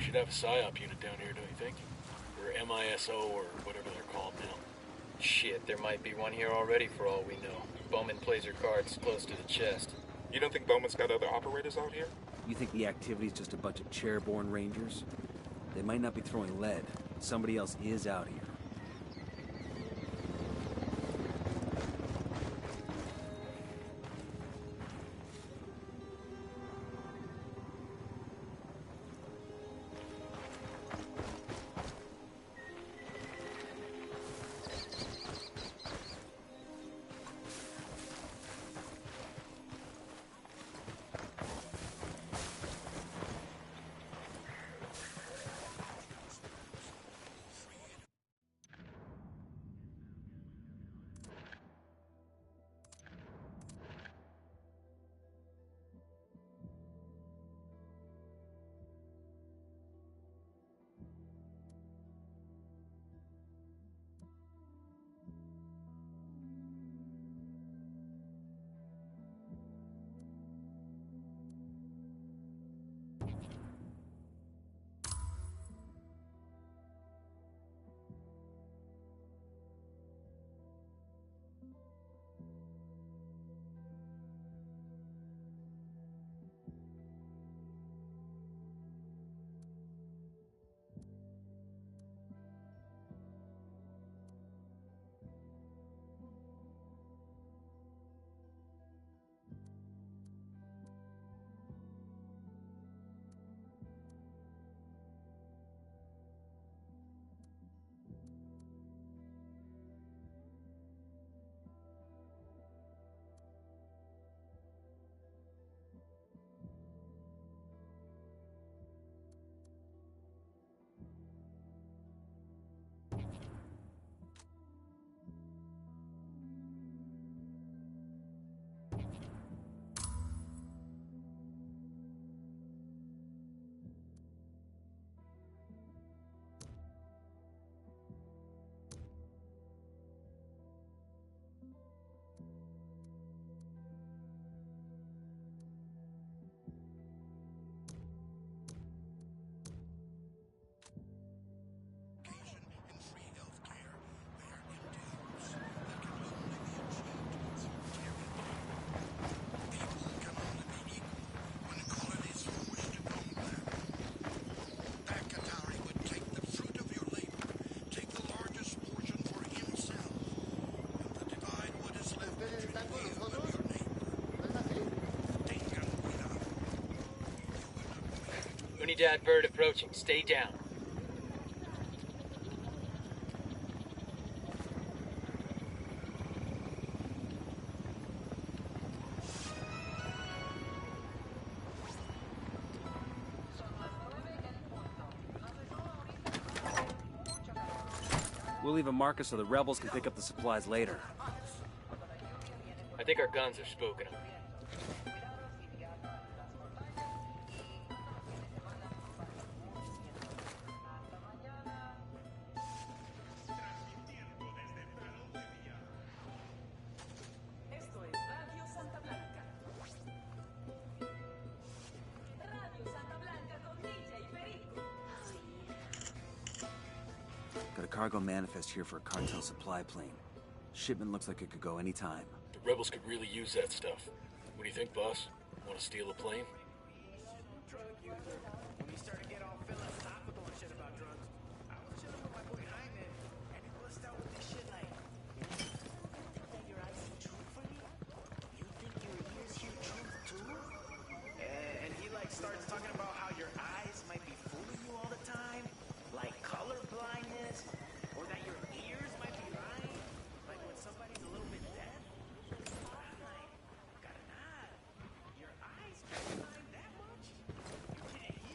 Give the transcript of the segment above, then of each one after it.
should have a PSYOP unit down here, don't you think? Or MISO, or whatever they're called now. Shit, there might be one here already for all we know. Bowman plays her cards close to the chest. You don't think Bowman's got other operators out here? You think the activity's just a bunch of chairborne rangers? They might not be throwing lead. Somebody else is out here. Unidad bird approaching. Stay down. We'll leave a marker so the rebels can pick up the supplies later. I think our guns are spooking them. Got a cargo manifest here for a cartel supply plane. Shipment looks like it could go anytime. The rebels could really use that stuff. What do you think, boss? Want to steal a plane? Drug user. When he started getting all philosophical and shit about drugs, I was chilling with my boy Hyman, and he bust out with this shit like, you think that your eyes see truth for me? You think your ears hear truth too? And he like starts talking about how your eyes might be fooling you all the time, like color blindness, or that your ears might be lying, like when somebody's a little bit deaf. But I'm like, gotta nod. Your eyes can't be lying that much. You can't hear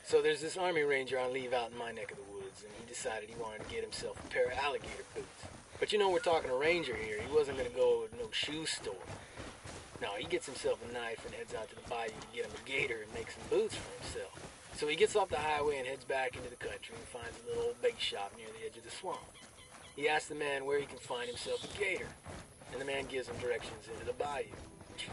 So there's this Army Ranger on leave out in my neck of the woods, and he decided he wanted to get himself a pair of alligator boots. But you know we're talking a ranger here. He wasn't going to go to no shoe store. No, he gets himself a knife and heads out to the bayou to get him a gator and make some boots for himself. So he gets off the highway and heads back into the country and finds a little old bait shop near the edge of the swamp. He asks the man where he can find himself a gator, and the man gives him directions into the bayou.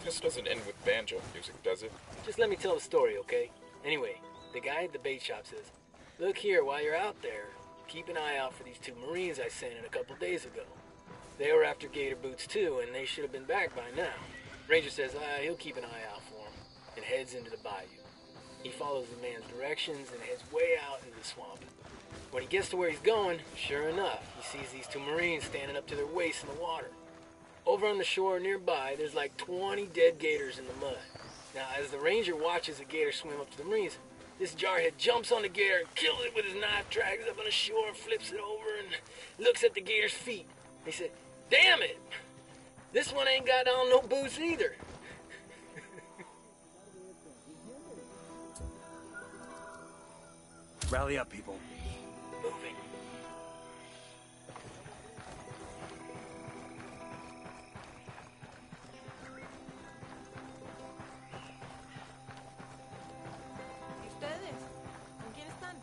This doesn't end with banjo music, does it? Just let me tell the story, okay? Anyway, the guy at the bait shop says, "Look here, while you're out there, keep an eye out for these 2 Marines I sent in a couple days ago. They were after gator boots too, and they should have been back by now." Ranger says, he'll keep an eye out for him, and heads into the bayou. He follows the man's directions and heads way out into the swamp. When he gets to where he's going, sure enough, he sees these 2 Marines standing up to their waists in the water. Over on the shore nearby, there's like 20 dead gators in the mud. Now, as the ranger watches the gator swim up to the Marines, this jarhead jumps on the gator and kills it with his knife, drags it up on the shore, flips it over, and looks at the gator's feet. He said, "Damn it! This one ain't got on no boots either." Rally up, people. Moving. ¿Y ustedes? ¿Con quién están?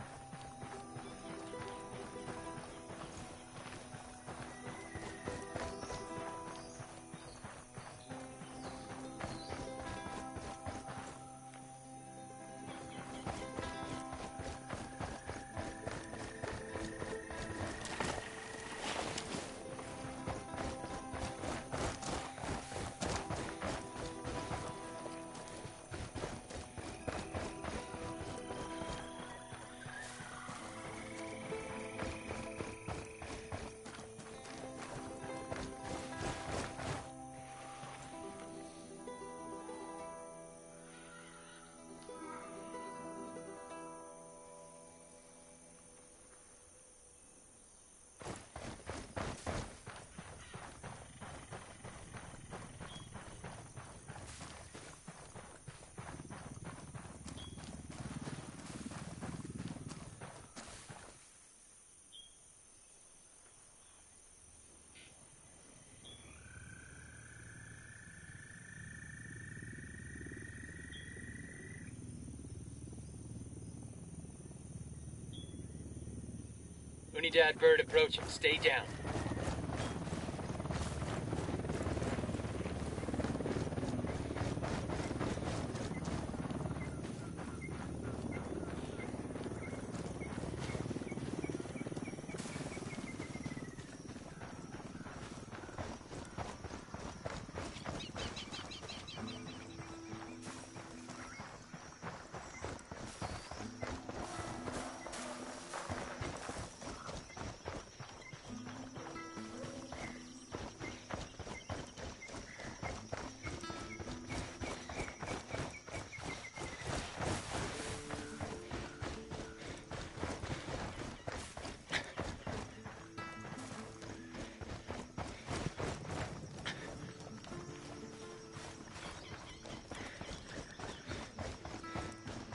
Unidad bird approaching. Stay down.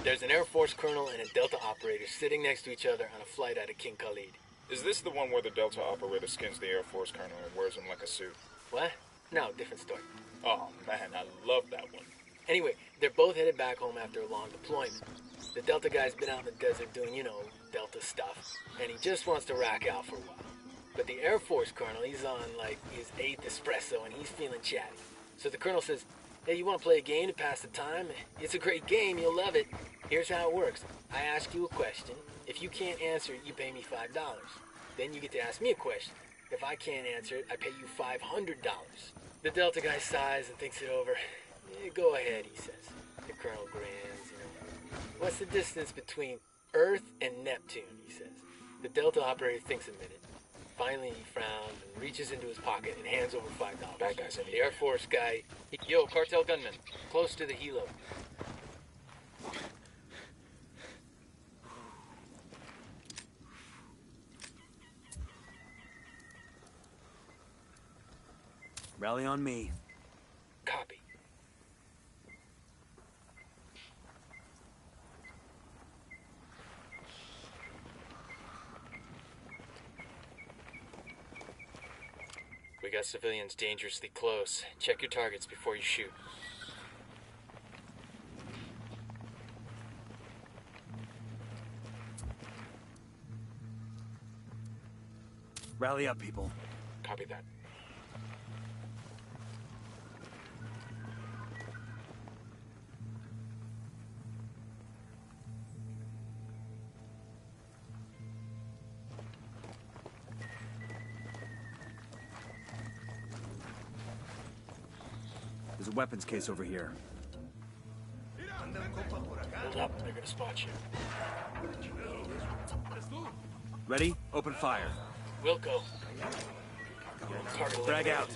There's an Air Force colonel and a Delta operator sitting next to each other on a flight out of King Khalid. Is this the one where the Delta operator skins the Air Force colonel and wears him like a suit? What? No, different story. Oh, man, I love that one. Anyway, they're both headed back home after a long deployment. The Delta guy's been out in the desert doing, Delta stuff, and he just wants to rack out for a while. But the Air Force colonel, he's on, like, his 8th espresso, and he's feeling chatty. So the colonel says, "Hey, you want to play a game to pass the time? It's a great game, you'll love it. Here's how it works. I ask you a question. If you can't answer it, you pay me $5. Then you get to ask me a question. If I can't answer it, I pay you $500. The Delta guy sighs and thinks it over. Go ahead, he says. The colonel grins, What's the distance between Earth and Neptune, he says. The Delta operator thinks a minute. Finally, he frowns and reaches into his pocket and hands over $5. Bad guys in The Air Force guy, yo, cartel gunman, close to the helo. Rally on me. Copy. got civilians dangerously close. Check your targets before you shoot. Rally up, people. Copy that. There's a weapons case over here. Hold up, they're gonna spot you. Ready? Open fire. Wilco. Target Frag out.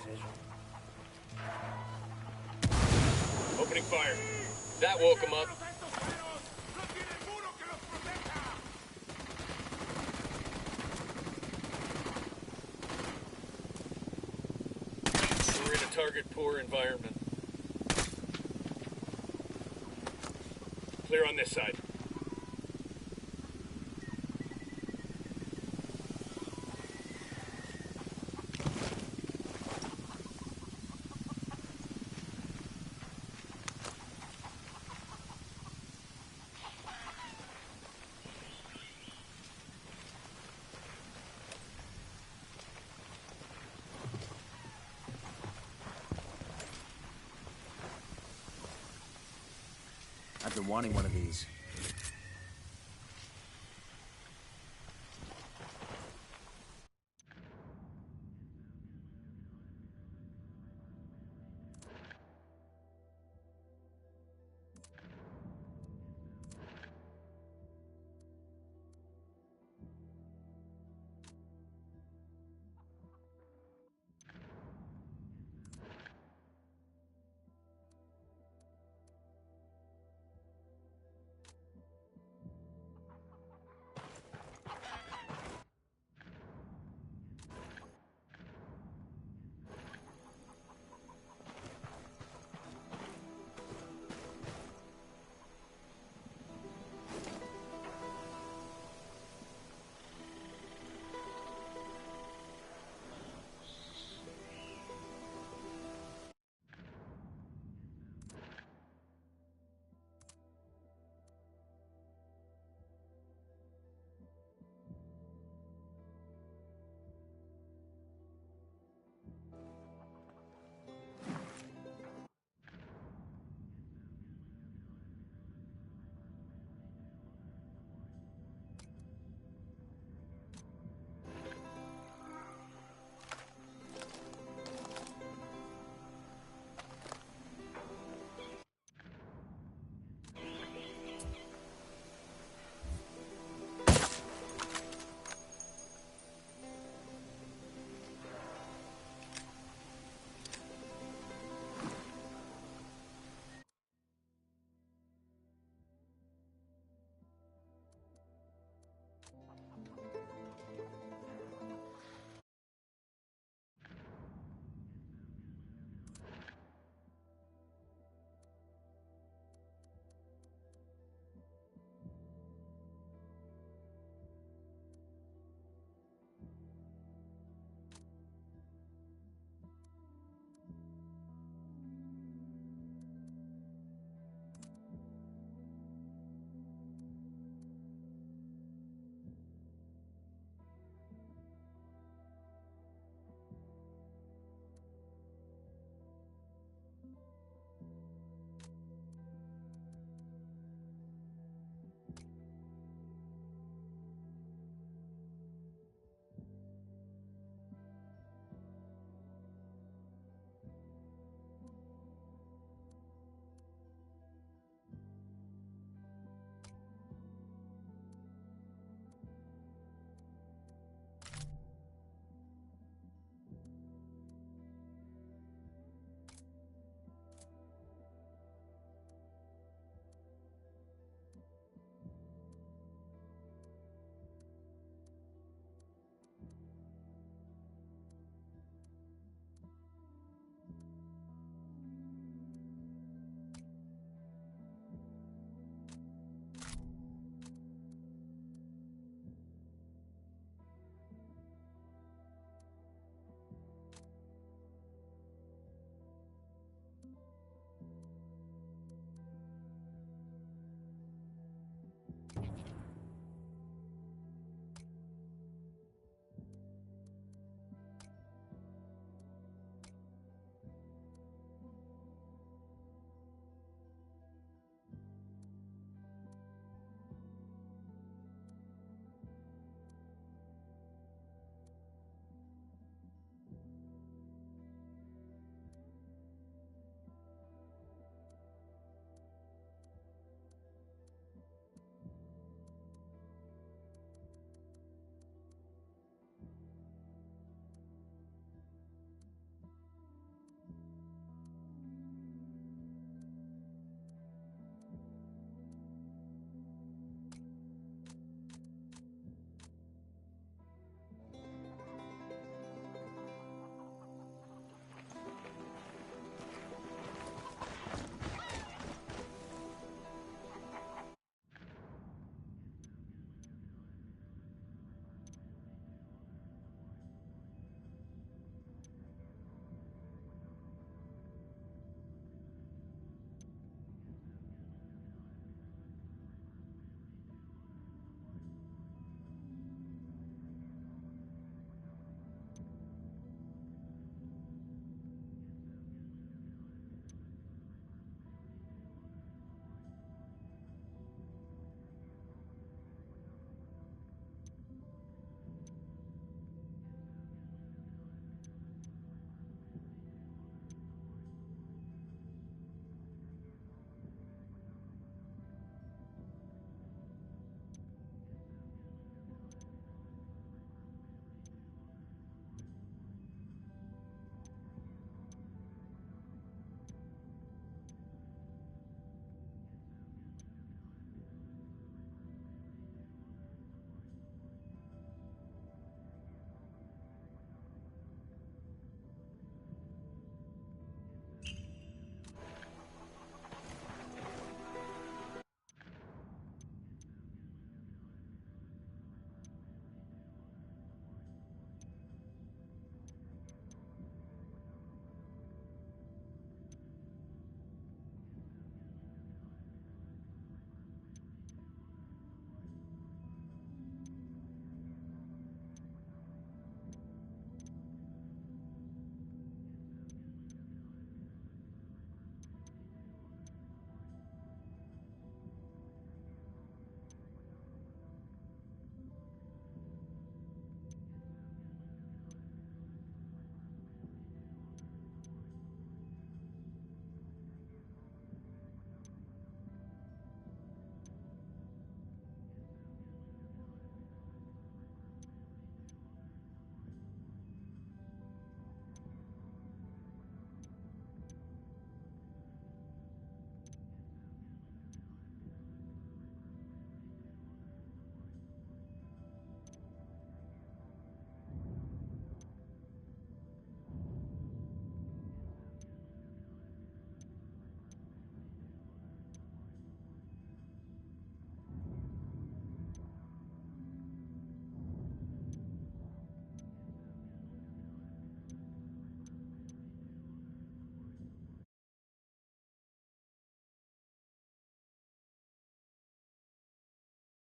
Opening fire. That woke him up. We're in a target-poor environment. Clear on this side. I've been wanting one of these.